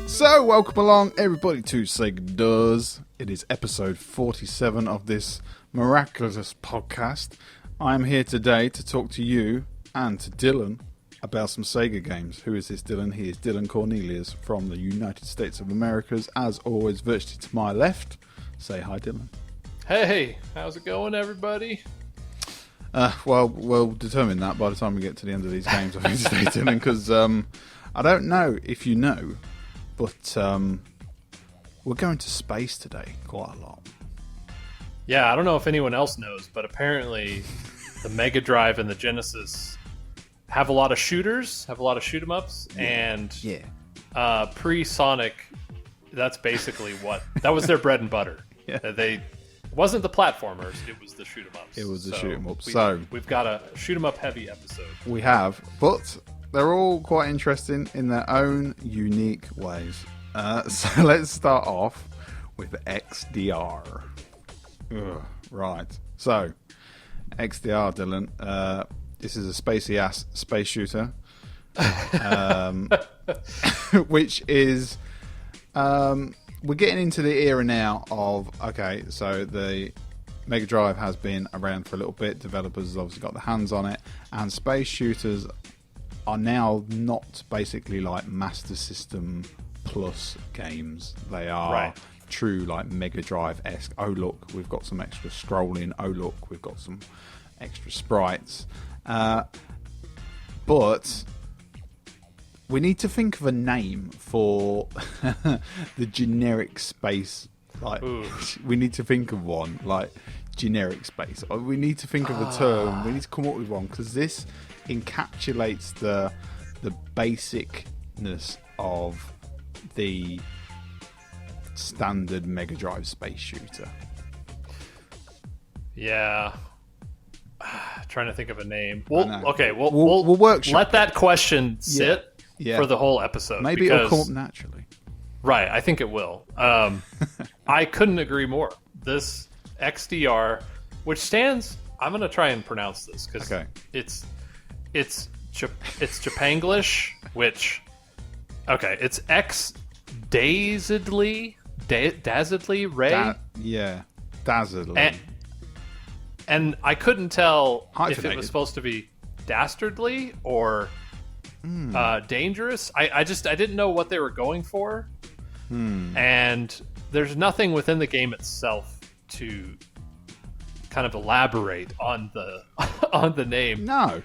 So, welcome along everybody to Sega Does. It is episode 47 of this miraculous podcast. I am here today to talk to you and to Dylan about some Sega games. Who is this Dylan? He is Dylan Cornelius from the United States of America. As always, virtually to my left. Say hi, Dylan. Hey, how's it going, everybody? Well, we'll determine that by the time we get to the end of these games, I think, today, Dylan, because I don't know if you know, but we're going to space today quite a lot. Yeah, I don't know if anyone else knows, but apparently the Mega Drive and the Genesis have a lot of shooters, have a lot of shoot-em-ups, and pre-Sonic, that's basically that was their bread and butter. Yeah. It wasn't the platformers, it was the shoot-em-ups. It was the shoot-em-ups. We've got a shoot-em-up heavy episode. We have, but they're all quite interesting in their own unique ways. So let's start off with XDR. Right. So, XDR, Dylan. This is a spacey ass space shooter, which is we're getting into the era now of so the Mega Drive has been around for a little bit. Developers have obviously got their hands on it, and space shooters are now not basically like Master System Plus games. They are true like Mega Drive-esque. Oh look, we've got some extra scrolling. Oh look, we've got some extra sprites. But we need to think of a name for the generic space. Like, we need to think of one like generic space. We need to think of a term. We need to come up with one because this encapsulates the basicness of the standard Mega Drive space shooter. Yeah. Trying to think of a name. We'll workshop. Let that question sit for the whole episode. Maybe it'll come up naturally. Right, I think it will. I couldn't agree more. This XDR, which stands, I'm going to try and pronounce this because it's Japanglish, which it's Dazedly Ray. Dazzledly. And I couldn't tell if it was supposed to be dastardly or dangerous. I didn't know what they were going for. And there's nothing within the game itself to kind of elaborate on the name. No.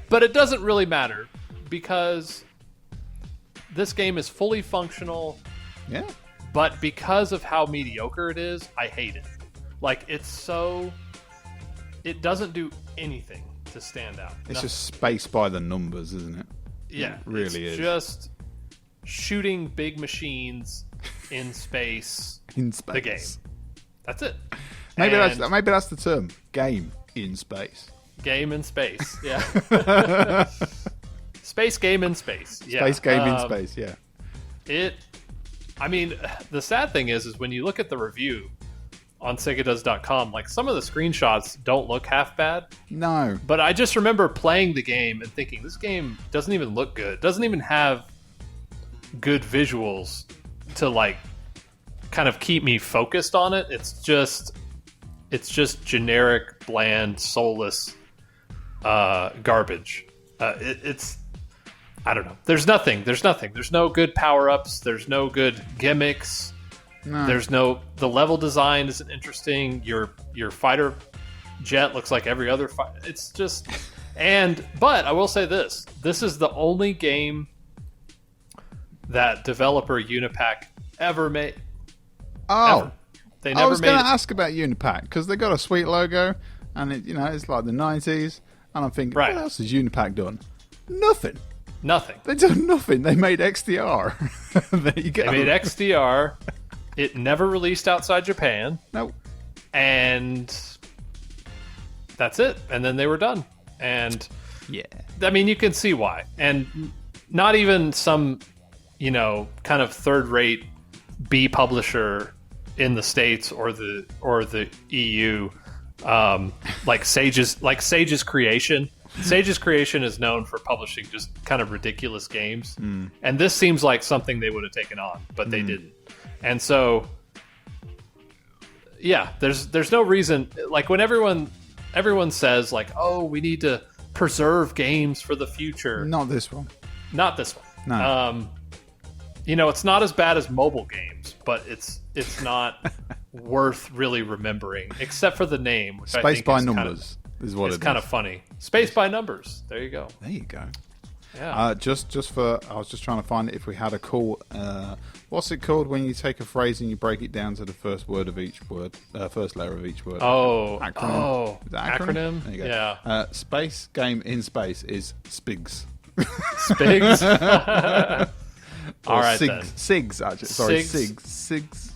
But it doesn't really matter because this game is fully functional. Yeah. But because of how mediocre it is, I hate it. Like, it doesn't do anything to stand out. It's just space by the numbers, isn't it? Yeah. It really is. Just shooting big machines in space. In space. The game. That's it. Maybe that's the term. Game in space. Game in space, yeah. Space game in space. Yeah. Space game in space, yeah. I mean, the sad thing is when you look at the review on SegaDoes.com, like some of the screenshots don't look half bad. No. But I just remember playing the game and thinking, this game doesn't even look good. It doesn't even have good visuals to like kind of keep me focused on it. It's just generic, bland, soulless garbage. It's I don't know. There's nothing. There's no good power-ups. There's no good gimmicks. No. The level design isn't interesting. Your fighter jet looks like every other fighter. It's just but I will say this is the only game that developer Unipack ever made. Oh. They never I was going to ask about Unipack because they got a sweet logo and it's like the 90s and I'm thinking, what else has Unipack done? Nothing. They done nothing. They made XDR. There you go. They made XDR. It never released outside Japan. Nope. And that's it. And then they were done. And yeah, I mean, you can see why. And not even some, kind of third-rate B publisher in the States or the EU, like Sage's Creation. Sage's Creation is known for publishing just kind of ridiculous games, and this seems like something they would have taken on, but they didn't. And so, yeah, there's no reason. Like when everyone says like, "Oh, we need to preserve games for the future." Not this one. Not this one. No. It's not as bad as mobile games, but it's not worth really remembering, except for the name, which I think by is numbers is what it's it kind is. of funny. Space by numbers. There you go. There you go. Yeah. I was just trying to find if we had a cool. What's it called when you take a phrase and you break it down to the first word of each word, first letter of each word? Acronym. Is that acronym? There you go. Yeah. Space game in space is SPIGS. Spigs. All right, SIGs, then. SIGs, actually. Sorry, SIGs. SIGs.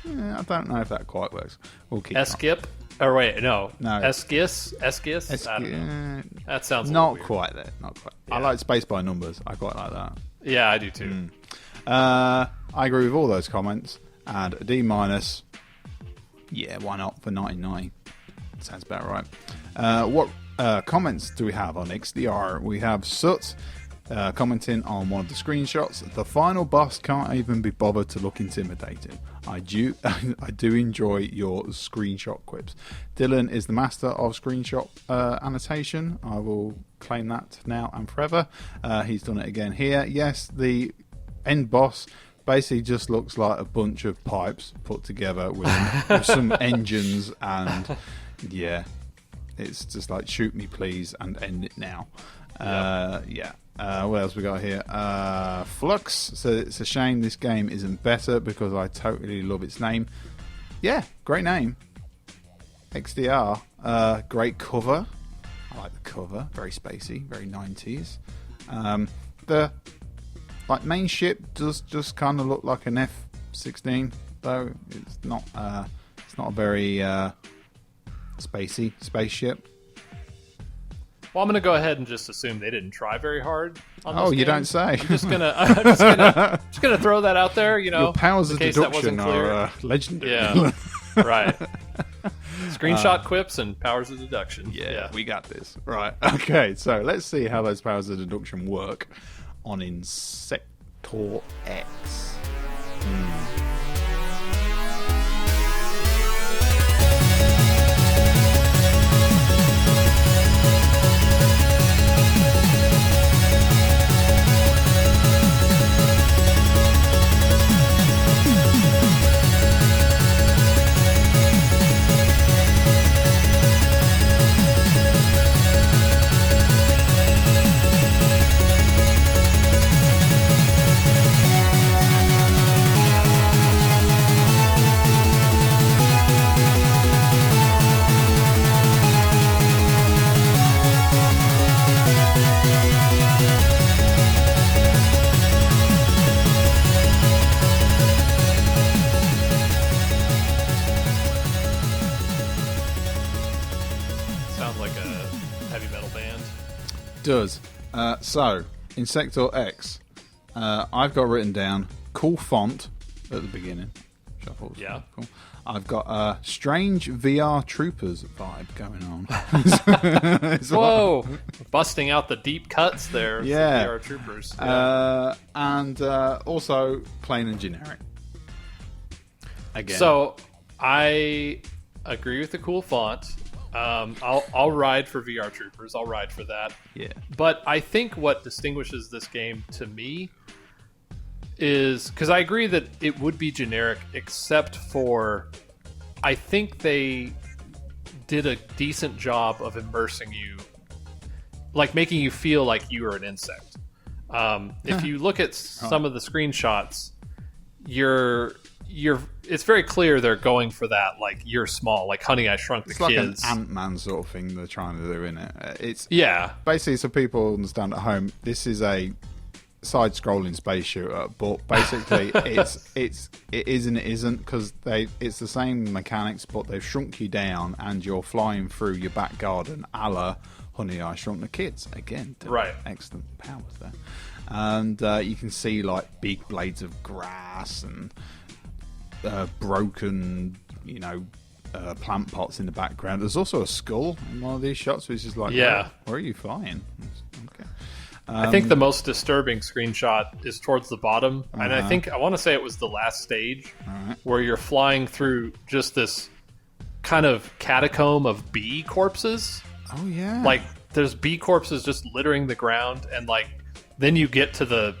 Yeah, I don't know if that quite works. We'll keep Eskip. Or wait, no. Eskis. I don't know. That sounds not weird. quite there. Not quite. Yeah. I like space by numbers. I quite like that. Yeah, I do too. I agree with all those comments. And a D-. Yeah, why not for 1990? Sounds about right. What comments do we have on XDR? We have Soot commenting on one of the screenshots. The final boss can't even be bothered to look intimidating. I do enjoy your screenshot quips. Dylan is the master of screenshot annotation. I will claim that now and forever. He's done it again here. Yes, the end boss basically just looks like a bunch of pipes put together with some engines, and yeah, it's just like shoot me please and end it now. Yeah. What else we got here? Flux says it's a shame this game isn't better because I totally love its name. Yeah, great name. XDR. Great cover. I like the cover. Very spacey, very 90s. The main ship does just kind of look like an F-16, though. It's not a very spacey spaceship. Well, I'm going to go ahead and just assume they didn't try very hard on this game. You don't say. I'm just gonna throw that out there. Your powers of in case that deduction wasn't clear. are legendary. Yeah, right. Screenshot quips and powers of deduction. Yeah, we got this. Right. Okay, so let's see how those powers of deduction work on Insector X. Sounds like a heavy metal band. Does. So, Insector X. I've got written down cool font at the beginning. Which I thought was cool. I've got a strange VR Troopers vibe going on. Whoa! Busting out the deep cuts there. Yeah. VR Troopers. And also plain and generic. Again. So, I agree with the cool font. I'll ride for VR Troopers. I'll ride for that. Yeah. But I think what distinguishes this game to me is because I agree that it would be generic, except for I think they did a decent job of immersing you, like making you feel like you are an insect. If you look at some of the screenshots, it's very clear they're going for that, like you're small, like Honey I Shrunk the It's like Kids. an Ant-Man sort of thing they're trying to do in it. It's basically, so people understand at home, this is a side-scrolling space shooter, but basically it is and it isn't, because it's the same mechanics, but they've shrunk you down and you're flying through your back garden, a la Honey I Shrunk the Kids. Again, right? Excellent powers there, and you can see like big blades of grass and broken, plant pots in the background. There's also a skull in one of these shots, which is like, Yeah. where are you flying? Okay. I think the most disturbing screenshot is towards the bottom, and I want to say it was the last stage where you're flying through just this kind of catacomb of bee corpses. Oh yeah, like there's bee corpses just littering the ground, and like then you get to the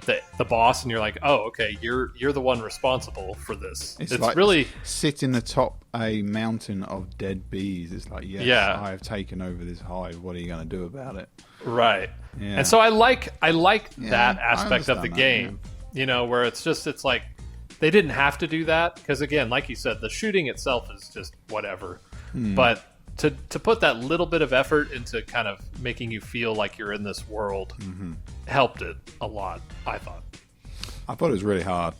boss, and you're like, oh, okay, you're the one responsible for this. It's like really sitting atop a mountain of dead bees. It's like, yes, I have taken over this hive. What are you going to do about it? Right. Yeah. And so I like that aspect of the game, where it's like they didn't have to do that because, again, like you said, the shooting itself is just whatever. But to put that little bit of effort into kind of making you feel like you're in this world helped it a lot, I thought. I thought it was really hard.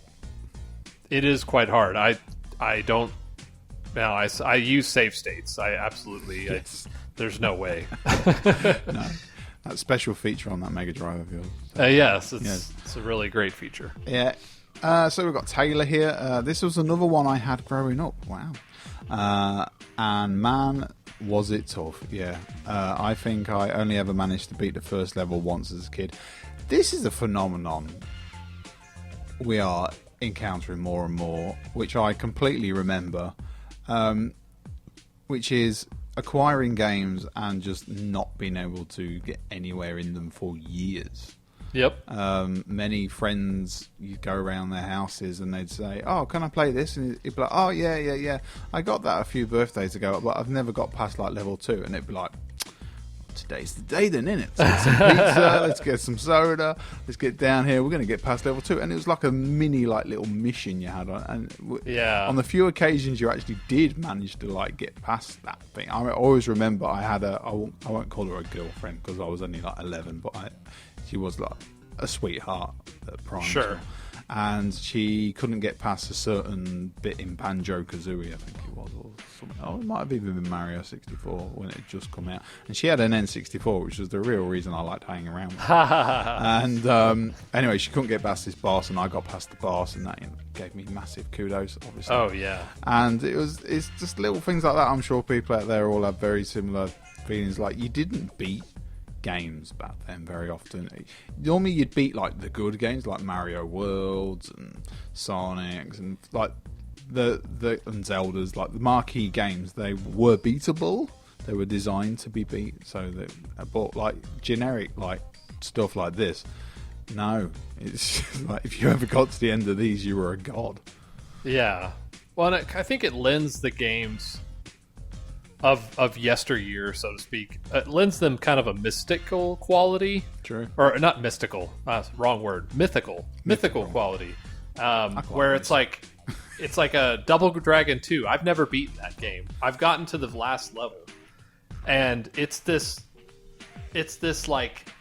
It is quite hard. I don't. Now I use save states. I absolutely. Yes. There's no way. No. That special feature on that Mega Drive of yours. Yes, it's a really great feature. Yeah. So we've got Taylor here. This was another one I had growing up. Wow. And man, was it tough. Yeah. I think I only ever managed to beat the first level once as a kid. This is a phenomenon we are encountering more and more, which I completely remember, which is acquiring games and just not being able to get anywhere in them for years. Yep. Many friends, you'd go around their houses and they'd say, oh, can I play this? And it'd be like, oh, yeah. I got that a few birthdays ago, but I've never got past like level 2. And it'd be like, today's the day then, innit? Let's get some pizza, let's get some soda, let's get down here, we're going to get past level 2. And it was like a mini like little mission you had on. And on the few occasions you actually did manage to like get past that thing. I always remember I had I won't call her a girlfriend because I was only like 11, but she was like a sweetheart at primary school. And she couldn't get past a certain bit in Banjo-Kazooie, I think it was, or something. Oh, it might have even been Mario 64 when it had just come out. And she had an N64, which was the real reason I liked hanging around with her. And anyway, she couldn't get past this boss, and I got past the boss, and that gave me massive kudos, obviously. Oh, yeah. And it's just little things like that. I'm sure people out there all have very similar feelings. Like, you didn't beat games back then very often. Normally you'd beat like the good games like Mario Worlds and Sonics and like the and Zeldas, like the marquee games. They were beatable. They were designed to be beat. So that, but like generic like stuff like this, no, it's just like if you ever got to the end of these, you were a god. Yeah. Well, and I think it lends the games of yesteryear, so to speak, it lends them kind of a mystical quality. True. Or not mystical, wrong word. Mythical quality. Where it's like a Double Dragon 2. I've never beaten that game. I've gotten to the last level, and it's this like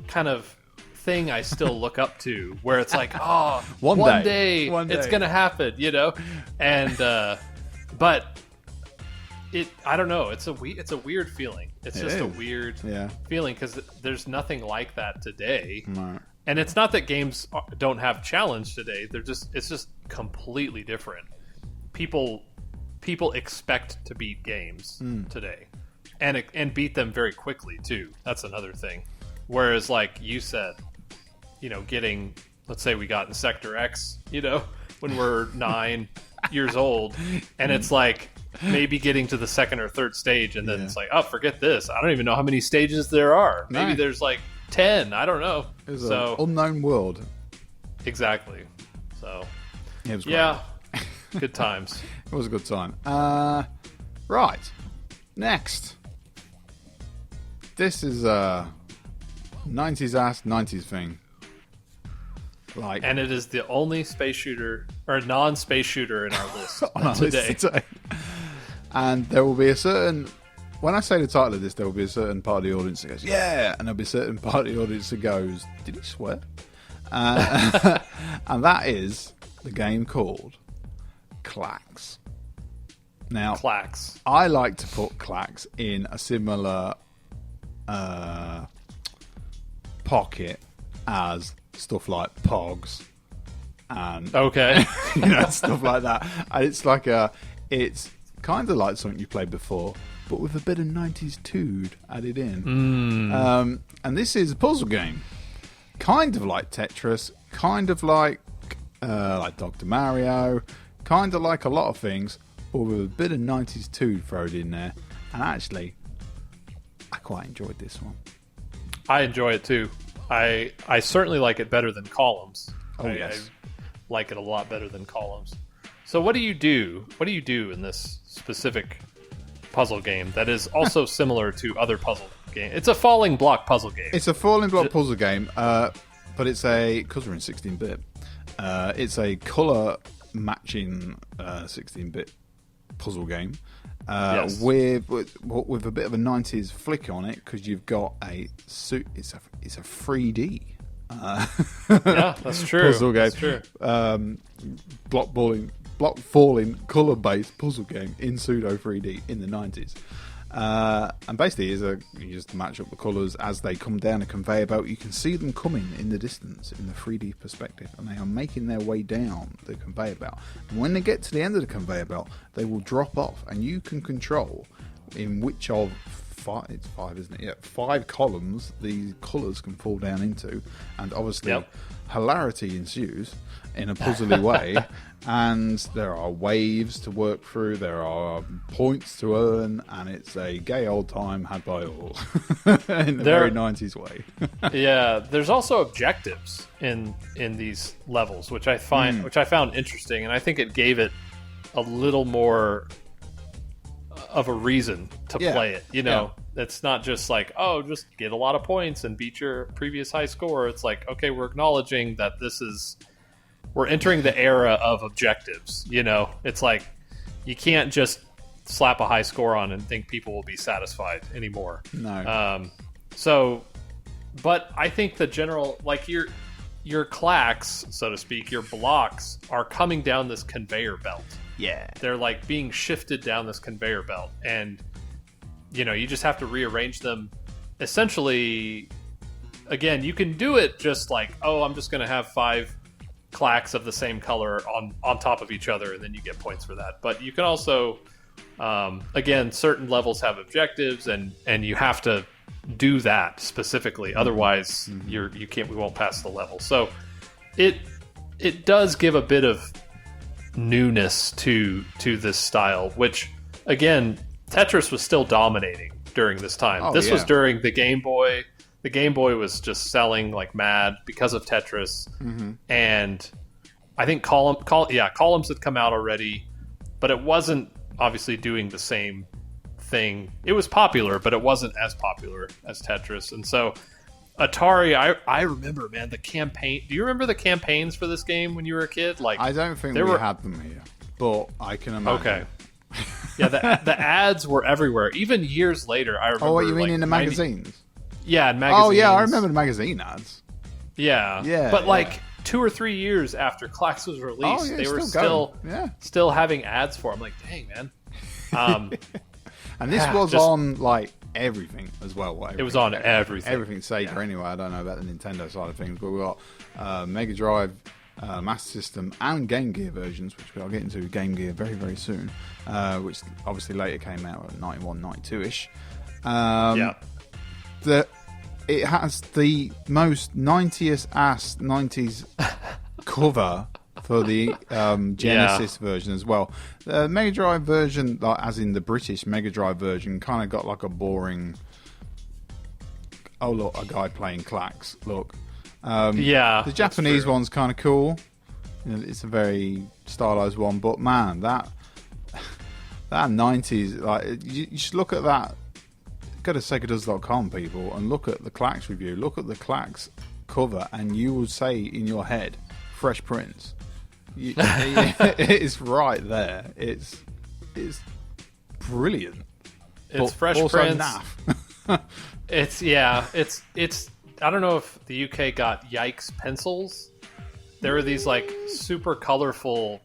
kind of thing I still look up to, where it's like, oh, one day it's gonna happen, and but. I don't know. It's a weird feeling. It's just a weird feeling because there's nothing like that today. Right. And it's not that games don't have challenge today. It's just completely different. People expect to beat games today, and beat them very quickly too. That's another thing. Whereas, like you said, getting, let's say we got in Sector X, when we're 9 years old, and it's like. Maybe getting to the second or third stage, and then it's like, oh, forget this. I don't even know how many stages there are. Maybe there's like 10. I don't know. It's an unknown world. Exactly. So, it was great. Yeah, good times. It was a good time. Right. Next. This is a 90s ass 90s thing. And it is the only space shooter or non-space shooter in our list on our today. List today. And there will be a certain, when I say the title of this, there will be a certain part of the audience that goes, yeah, and there'll be a certain part of the audience that goes, did he swear? And that is the game called Clax. Now, Clax. I like to put Clax in a similar pocket as stuff like Pogs and okay, stuff like that. And it's like it's kind of like something you played before, but with a bit of 90s tude added in. And this is a puzzle game. Kind of like Tetris, kind of like Dr. Mario, kind of like a lot of things, but with a bit of 90s tude thrown in there. And actually, I quite enjoyed this one. I enjoy it too. I certainly like it better than Columns. Yes. I like it a lot better than Columns. So what do you do? What do you do in this specific puzzle game that is also similar to other puzzle games? It's a falling block puzzle game. It's a falling block puzzle game, but it's because we're in 16-bit. It's a color matching 16-bit puzzle game. Yes. with a bit of a 90s flick on it, because you've got a suit. It's a 3D. Yeah, that's true. Puzzle game. That's true. Block falling color based puzzle game in pseudo 3D in the 90s. And basically, you just match up the colours as they come down a conveyor belt. You can see them coming in the distance in the 3D perspective, and they are making their way down the conveyor belt. And when they get to the end of the conveyor belt, they will drop off, and you can control in which of it's five, isn't it? Yeah, 5 columns these colours can fall down into, and obviously hilarity ensues in a puzzly way. And there are waves to work through, there are points to earn, and it's a gay old time had by all in a very 90s way. Yeah, there's also objectives in these levels, which I found interesting, and I think it gave it a little more of a reason to play it. You know, it's not just like, oh, just get a lot of points and beat your previous high score. It's like, okay, we're acknowledging that we're entering the era of objectives. You know, it's like you can't just slap a high score on and think people will be satisfied anymore. No. But I think the general, like your clacks, so to speak, your blocks are coming down this conveyor belt. Yeah. They're like being shifted down this conveyor belt, and you know, you just have to rearrange them. Essentially, again, you can do it just like, oh, I'm just going to have 5 clacks of the same color on top of each other, and then you get points for that. But you can also, again, certain levels have objectives, and you have to do that specifically. Otherwise, we won't pass the level. So it does give a bit of newness to this style, which again, Tetris was still dominating during this time. This was during the Game Boy. The Game Boy was just selling like mad because of Tetris. And I think Columns had come out already, but it wasn't obviously doing the same thing. It was popular, but it wasn't as popular as Tetris. And so Atari, I remember, man, the campaign. Do you remember the campaigns for this game when you were a kid? Like, I don't think we had them here, but I can imagine. Okay. Yeah, the ads were everywhere. Even years later, I remember. Oh, what you mean in the magazines? Yeah, in magazines. Oh, yeah, I remember the magazine ads. Yeah. But like 2 or 3 years after Clax was released, they were still having ads for it. I'm like, dang, man. And this was on like everything as well. It was on everything. Everything Sega anyway. I don't know about the Nintendo side of things, but we got Mega Drive, Master System, and Game Gear versions, which we'll get into Game Gear very, very soon, which obviously later came out at 91, 92-ish. It has the most 90s cover for the Genesis version as well. The Mega Drive version, like, as in the British Mega Drive version, kind of got like a boring, oh look, a guy playing Clax look. The Japanese one's kind of cool. You know, it's a very stylized one, but man, that 90s, like, you should look at that. Go to SegaDoes.com, people, and look at the Clax review. Look at the Clax cover, and you will say in your head, Fresh Prince. It's right there. It's brilliant. It's Fresh Prince. Naff. It's. I don't know if the UK got Yikes pencils. There were these like super colorful.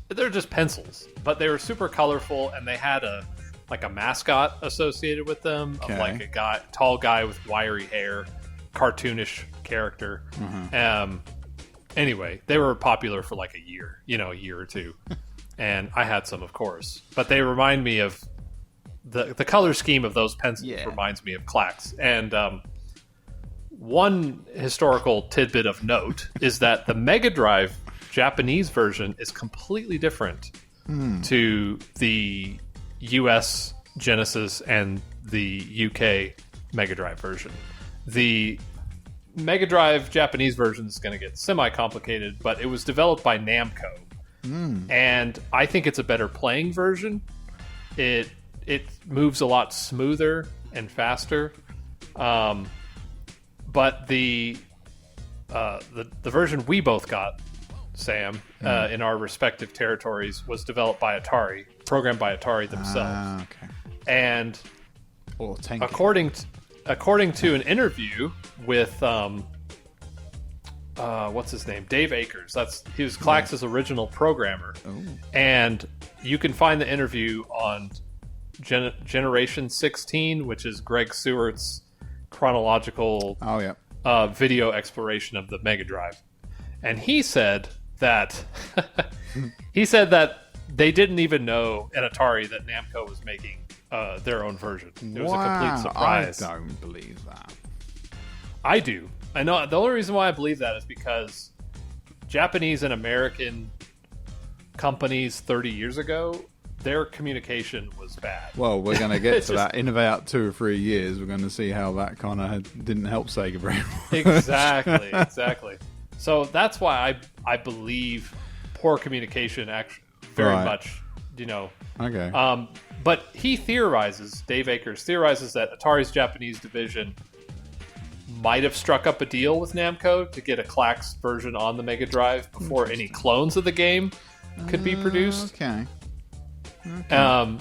They're just pencils, but they were super colorful, and they had a mascot associated with them, of like a tall guy with wiry hair, cartoonish character. Anyway, they were popular for like a year or two. and I had some, of course. But they remind me of the color scheme of those pencils. Reminds me of Clax. And one historical tidbit of note is that the Mega Drive Japanese version is completely different to the US Genesis and the UK Mega Drive version. The Mega Drive Japanese version is going to get semi-complicated, but it was developed by Namco. And I think it's a better playing version. It moves a lot smoother and faster. But the version we both got, Sam, in our respective territories, was developed by Atari, programmed by Atari themselves. Okay. And according to an interview with what's his name, Dave Akers, he was Clax's original programmer. And you can find the interview on Generation 16, which is Greg Stewart's chronological video exploration of the Mega Drive. And he said that they didn't even know at Atari that Namco was making their own version. It was a complete surprise. I don't believe that. I do. I know. The only reason why I believe that is because Japanese and American companies 30 years ago, their communication was bad. Well, we're going to get to that in about 2 or 3 years. We're going to see how that kind of didn't help Sega very much. Exactly. So that's why I believe poor communication actually very much, Okay. But he theorizes, Dave Akers theorizes, that Atari's Japanese division might have struck up a deal with Namco to get a Clax version on the Mega Drive before any clones of the game could be produced. Okay. And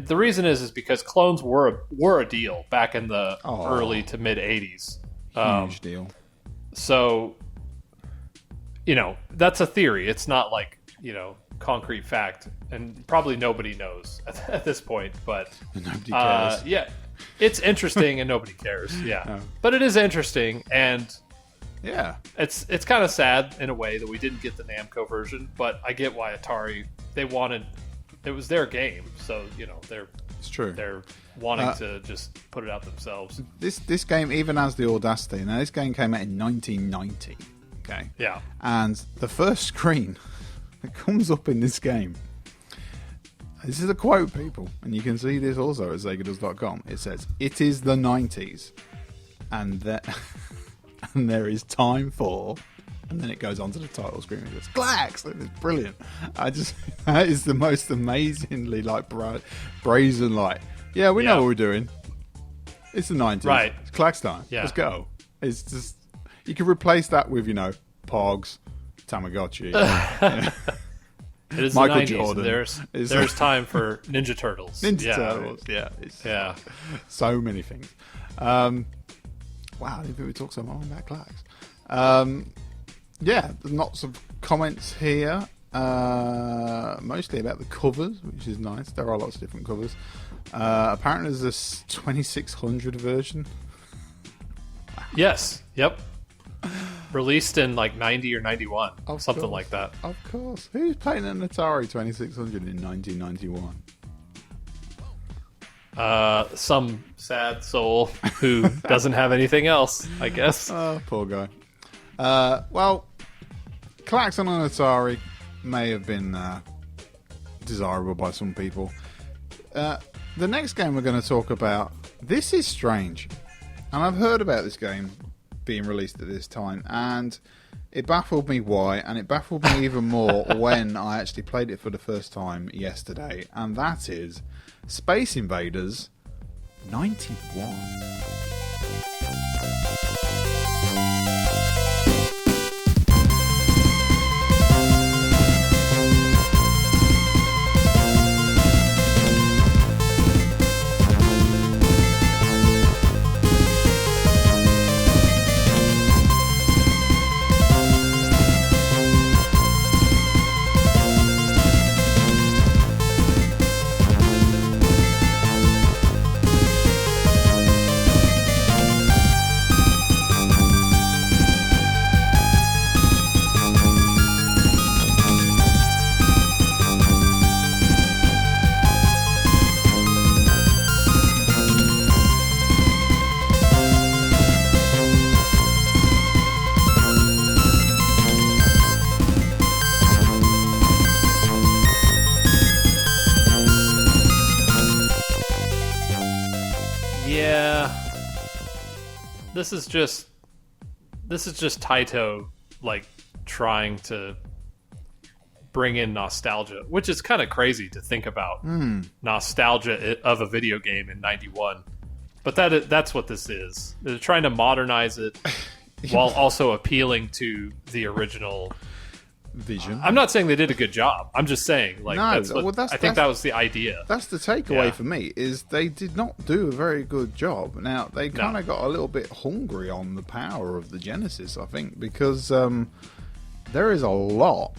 the reason is because clones were a deal back in the early to mid 80s. Huge deal. So, that's a theory. It's not like, concrete fact. And probably nobody knows at this point. But nobody cares. Yeah, it's interesting and nobody cares. Yeah. No. But it is interesting. And yeah, it's kind of sad in a way that we didn't get the Namco version. But I get why Atari, it was their game. So, it's true. They're wanting to just put it out themselves. This game even has the audacity. Now, this game came out in 1990. Okay. Yeah. And the first screen that comes up in this game, this is a quote, people, and you can see this also at Segadoes.com. It says, "It is the 90s, and and there is time for," and then it goes on to the title screen and it goes, "Clax!" It's brilliant. That is the most amazingly brazen yeah, we know what we're doing. It's the 90s. Right. It's Clax time. Yeah. Let's go. It's just, you can replace that with, Pogs, Tamagotchi. It is Michael the 90s. Jordan. There's time for Ninja Turtles. Turtles, yeah. So many things. Wow, I didn't think we talked so much about Clax. Yeah, there's lots of comments here. Mostly about the covers, which is nice. There are lots of different covers. Apparently there's this 2600 version. Yes. Yep. Released in 90 or 91. Something like that. Of course. Who's playing an Atari 2600 in 1991? Some sad soul who doesn't have anything else, I guess. Oh, poor guy. Well, Clax on an Atari may have been desirable by some people. The next game we're going to talk about, this is strange. And I've heard about this game being released at this time, and it baffled me why, and it baffled me even more when I actually played it for the first time yesterday, and that is Space Invaders 91. this is just Taito like trying to bring in nostalgia, which is kind of crazy to think about. Nostalgia of a video game in 91. But that's what this is. They're trying to modernize it while also appealing to the original vision. I'm not saying they did a good job. I'm just saying, like, I think that was the idea. That's the takeaway for me, is they did not do a very good job. Now, they kind of got a little bit hungry on the power of the Genesis, I think, because there is a lot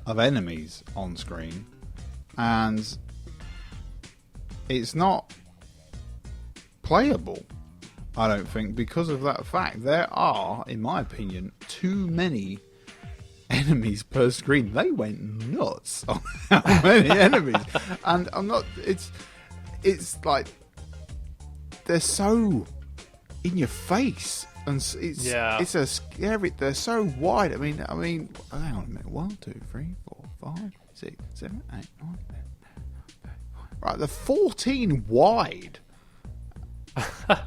of enemies on screen, and it's not playable, I don't think, because of that fact. There are, in my opinion, too many enemies per screen. They went nuts on how many enemies, and I'm not. It's like they're so in your face, and it's a scary. They're so wide. I mean, hang on a minute. 1, 2, 3, 4, 5, 6, 7, 8, 9, 10. Right, they're 14 wide.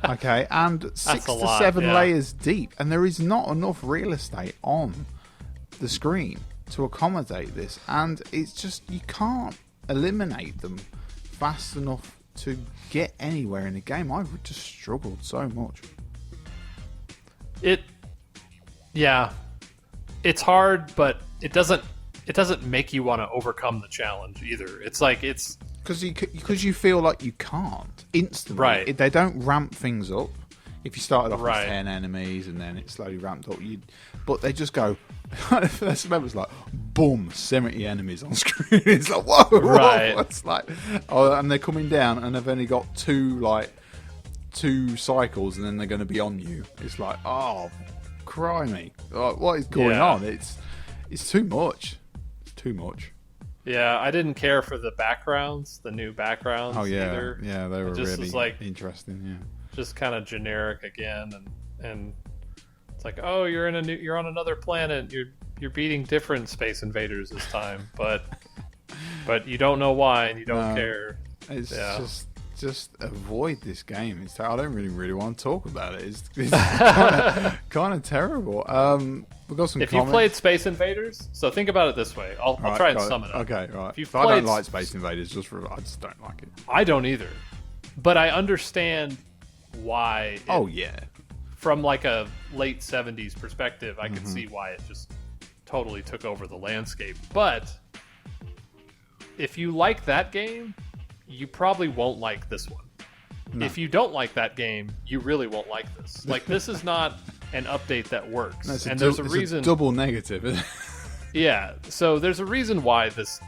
Okay, and 6 to 7 layers deep, and there is not enough real estate on the screen to accommodate this, and it's just, you can't eliminate them fast enough to get anywhere in the game. I've just struggled so much. It's hard, but it doesn't make you want to overcome the challenge either. It's like it's because you feel like you can't instantly. Right. They don't ramp things up. If you started off with 10 enemies and then it slowly ramped up, but they just go. First level was like, boom, 70 enemies on screen. It's like, whoa, right. It's like, and they're coming down, and they've only got two cycles, and then they're going to be on you. It's like, oh, crimey, what is going on? It's too much. It's too much. Yeah, I didn't care for the backgrounds, the new backgrounds. Oh yeah, either. Yeah, they were just really like, interesting. Yeah, just kind of generic again, and it's like, oh, you're on another planet. You're beating different Space Invaders this time, but you don't know why, and you don't care. It's just avoid this game. I don't really want to talk about it. It's kind of terrible. We've got some. If you played Space Invaders, so think about it this way. I'll try and sum it up. Okay, right. If I don't like Space Invaders. I just don't like it. I don't either, but I understand why. From like a late 70s perspective, I can see why it just totally took over the landscape. But if you like that game, you probably won't like this one. No. If you don't like that game, you really won't like this. Like, this is not an update that works. No, there's a reason. A double negative, isn't it? Yeah, so there's a reason why it's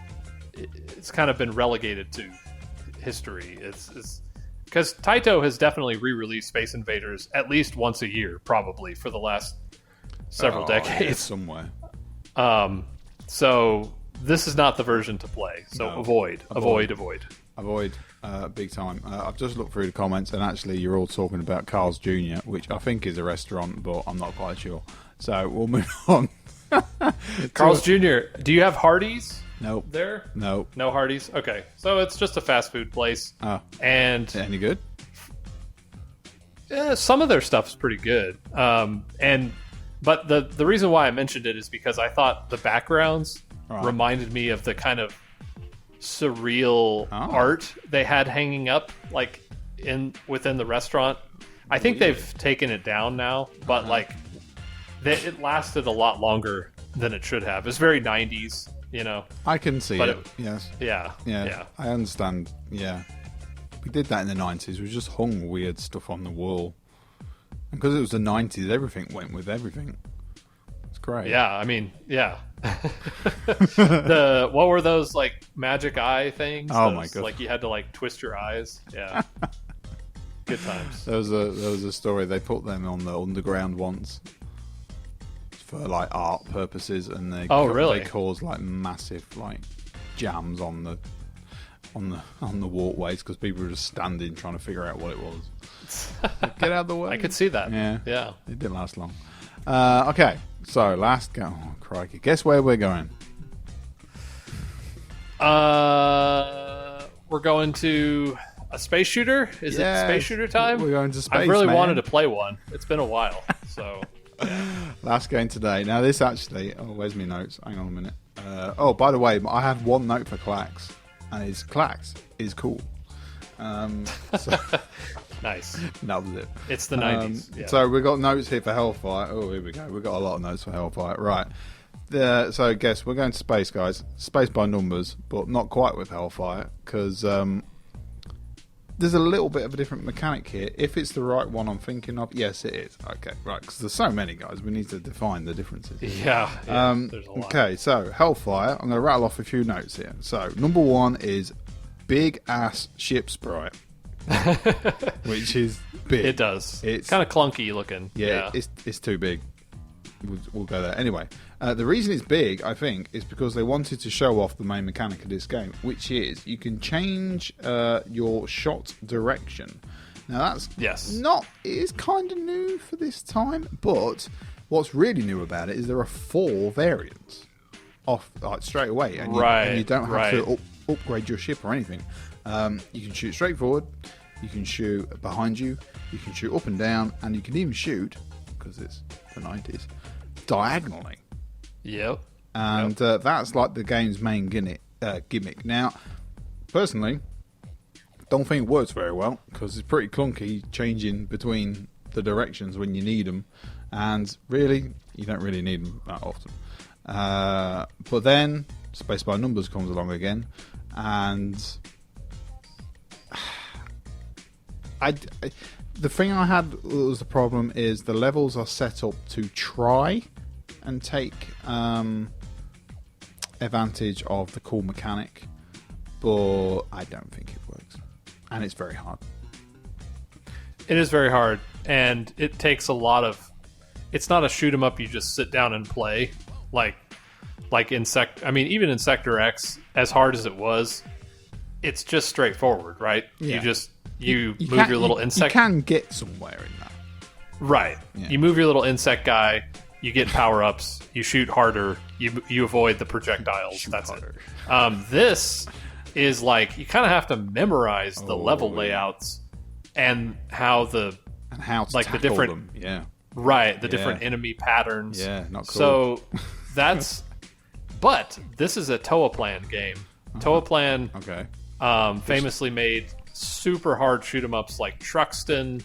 kind of been relegated to history. It's because Taito has definitely re-released Space Invaders at least once a year, probably, for the last several decades. Yeah, somewhere. So this is not the version to play. So avoid. Big time. I've just looked through the comments, and actually you're all talking about Carl's Jr., which I think is a restaurant, but I'm not quite sure. So we'll move on. Carl's Jr., do you have Hardee's? Nope. There? Nope. No Hardee's? Okay. So it's just a fast food place. Oh. And any good? Yeah, some of their stuff's pretty good. But the reason why I mentioned it is because I thought the backgrounds reminded me of the kind of surreal art they had hanging up like within the restaurant. I think they've taken it down now, but like it lasted a lot longer than it should have. It's very 90s, you know. I can see it. Yes. Yeah. I understand. Yeah. We did that in the 90s. We just hung weird stuff on the wall. And because it was the 90s, everything went with everything. It's great. Yeah, I mean, yeah. What were those like magic eye things? Oh my god! Like you had to like twist your eyes. Yeah. Good times. There was a story. They put them on the underground once for like art purposes, and they really? They caused like massive like jams on the walkways because people were just standing trying to figure out what it was. Get out of the way. I could see that. Yeah. It didn't last long. Okay, so last go. Oh, crikey! Guess where we're going? We're going to a space shooter? Is it space shooter time? We're going to space, I really man. wanted to play one. It's been a while. So, Last game today. Now, this actually... Oh, where's my notes? Hang on a minute. By the way, I have one note for Clax, and it's Clax is cool. So nice. Nailed it. It's the 90s. Yeah. So we've got notes here for Hellfire. Oh, here we go. We've got a lot of notes for Hellfire. Right. So I guess we're going to space, guys. Space by numbers, but not quite with Hellfire, because there's a little bit of a different mechanic here. If it's the right one I'm thinking of, yes, it is. Okay, right, because there's so many, guys. We need to define the differences. Yeah, there's a lot. Okay, so Hellfire, I'm going to rattle off a few notes here. So, number one is big-ass ship sprite, which is big. It does. It's kind of clunky looking. Yeah, it's too big. We'll go there. Anyway, the reason it's big, I think, is because they wanted to show off the main mechanic of this game, which is you can change your shot direction. Now, that's it is kind of new for this time, but what's really new about it is there are 4 variants off straight away, and you don't have to upgrade your ship or anything. You can shoot straight forward, you can shoot behind you, you can shoot up and down, and you can even shoot, because it's the 90s, diagonally. Yep. And that's like the game's main gimmick. Now, personally, don't think it works very well, because it's pretty clunky changing between the directions when you need them, and really, you don't really need them that often. But then, Space by Numbers comes along again, and the thing I had that was the problem is the levels are set up to try and take advantage of the cool mechanic, but I don't think it works, and it's very hard. It is very hard, and it takes a lot of... It's not a shoot 'em up you just sit down and play, like in even in Sector X, as hard as it was, it's just straightforward, right? Yeah. You move your little insect. You can get somewhere in that. Right. Yeah. You move your little insect guy, you get power-ups, you shoot harder, you avoid the projectiles. That's harder. It. This is like, you kind of have to memorize the level layouts and how to like the different them. Yeah. Right, the different enemy patterns. Yeah, not cool. So that's but this is a Toaplan game. Toaplan famously made super hard shoot 'em ups like Truxton.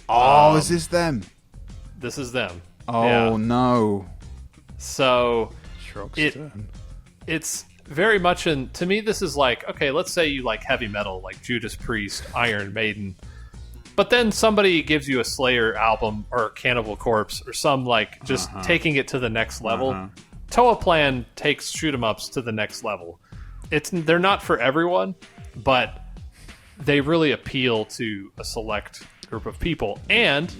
Is this them? This is them. Oh no. So Truxton. It's very much to me this is like, okay, let's say you like heavy metal like Judas Priest, Iron Maiden. But then somebody gives you a Slayer album or Cannibal Corpse or some like just taking it to the next level. Toaplan takes shoot 'em ups to the next level. They're not for everyone, but they really appeal to a select group of people. And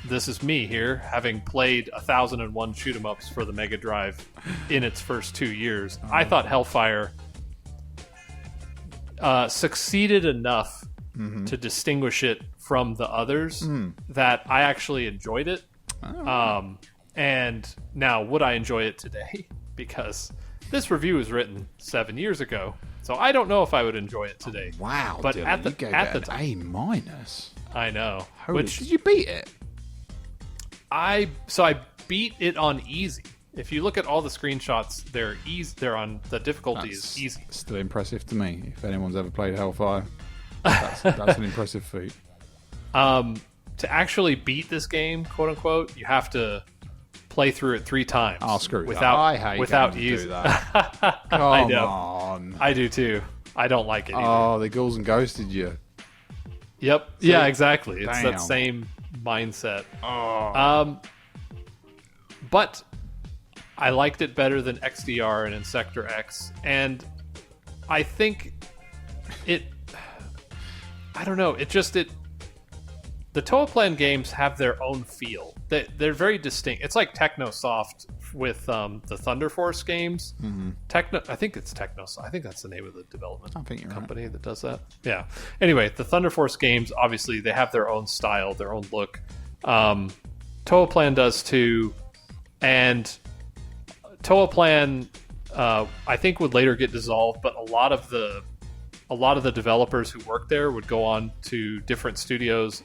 this is me here, having played 1001 shoot 'em ups for the Mega Drive in its first 2 years. I thought Hellfire succeeded enough to distinguish it from the others that I actually enjoyed it. And now, would I enjoy it today? Because this review was written 7 years ago, so I don't know if I would enjoy it today. Wow, but Dylan, at the A-. I know. Did you beat it? I beat it on easy. If you look at all the screenshots, they're easy. They're on the difficulty is easy. Still impressive to me. If anyone's ever played Hellfire, that's an impressive feat. To actually beat this game, quote unquote, you have to play through it 3 times. Oh, screw without, that. I hate without games using that. Come on. I do too. I don't like it either. Oh, they ghouls and ghosted you. Yep. See? Yeah, exactly. It's Damn. that same mindset. Oh. But I liked it better than XDR and in Sector X, and I think I don't know. The Toaplan games have their own feel. They're very distinct. It's like Technosoft with the Thunder Force games. I think it's Technosoft. I think that's the name of the development company that does that. Yeah. Anyway, the Thunder Force games, obviously, they have their own style, their own look. Toaplan does too. And Toaplan, I think, would later get dissolved, but a lot of the a lot of the developers who worked there would go on to different studios,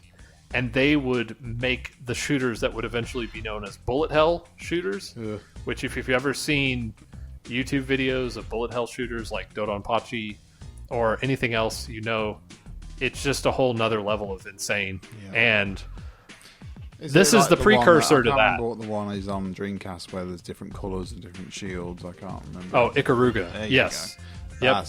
and they would make the shooters that would eventually be known as bullet hell shooters. Ugh. Which, if you've ever seen YouTube videos of bullet hell shooters like Dodonpachi or anything else, it's just a whole nother level of insane. Yeah. And this is the precursor to that. I can't remember what the one is on Dreamcast where there's different colours and different shields. I can't remember. Oh, Ikaruga. Yes. Yep.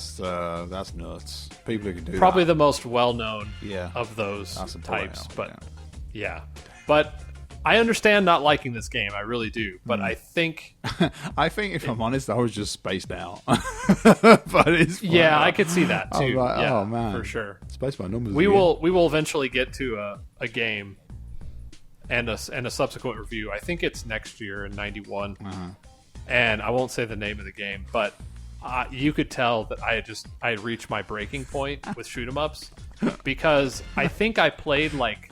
That's nuts. People who can do probably that. the most well-known Yeah. of those That's a types. bullet But hell, yeah. But I understand not liking this game. I really do. But I think... I think, if I'm honest, I was just spaced out. But it's fun. Yeah, I could see that I was too. like, yeah, oh, man. for sure. Spaced my numbers We again. will eventually get to a game and a subsequent review. I think it's next year in 91. And I won't say the name of the game, but you could tell that I had reached my breaking point with shoot 'em ups, because I think I played like,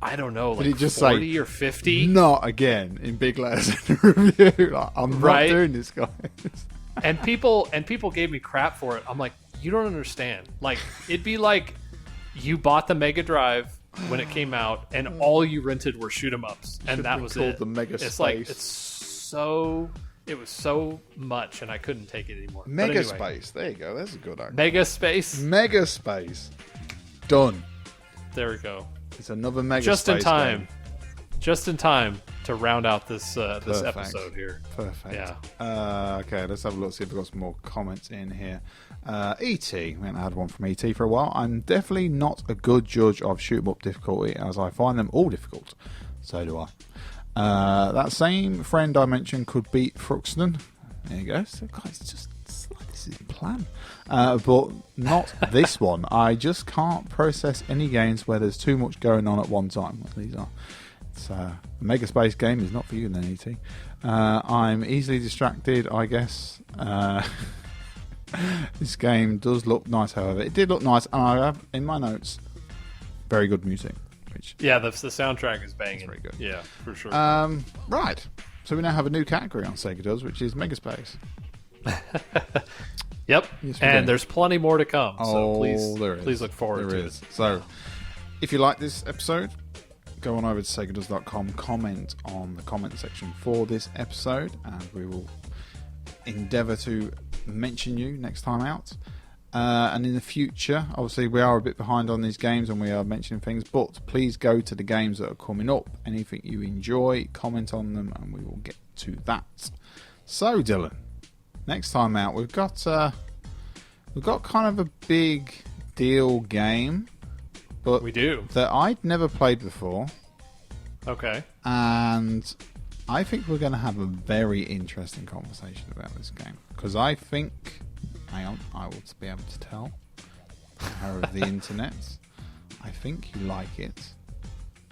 I don't know, like Did it just 40 say, or 50. Not again, in big letters in the review. Like, I'm Right. not doing this, guys. And people gave me crap for it. I'm like, you don't understand. Like, it'd be like you bought the Mega Drive when it came out, and all you rented were shoot 'em ups, and that was called it. the Mega It's Space. like it was so much, and I couldn't take it anymore. But Mega anyway, Space. There you go. That's a good argument. Mega Space. Mega Space. Done. There we go. It's another Mega Just Space in time. game. Just in time to round out this Perfect. episode here. Perfect. Yeah. Okay, let's have a look, see if we've got some more comments in here. E.T. We haven't had one from E.T. for a while. I'm definitely not a good judge of shoot 'em up difficulty, as I find them all difficult. So do I. That same friend I mentioned could beat Fruxton. There you go. So, guys, just like this is the plan. But not this one. I just can't process any games where there's too much going on at one time. What these are. It's a Mega Space game is not for you then, E.T. I'm easily distracted, I guess. This game does look nice, however. It did look nice, and I have, in my notes, very good music. Which Yeah, the soundtrack is banging. very good. Yeah, for sure. Right. So we now have a new category on Sega Does, which is Mega Space. Yep. Yes, we And do. there's plenty more to come. So there is. please look forward There to is. it. So, if you like this episode, go on over to SegaDoes.com, comment on the comment section for this episode, and we will endeavour to mention you next time out. And in the future, obviously we are a bit behind on these games and we are mentioning things, but please go to the games that are coming up. Anything you enjoy, comment on them, and we will get to that. So, Dylan, next time out, we've got kind of a big deal game, but We do. that I'd never played before, Okay. and I think we're going to have a very interesting conversation about this game, because I think, hang on, I will be able to tell the power of the internet. I think you like it.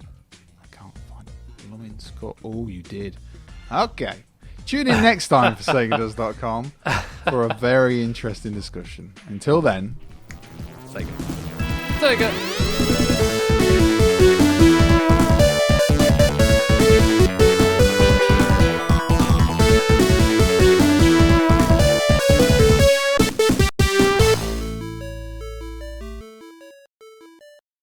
I can't find a blooming score. Oh, you did. Okay. Tune in next time for SegaDoes.com for a very interesting discussion. Until then, Sega. Sega.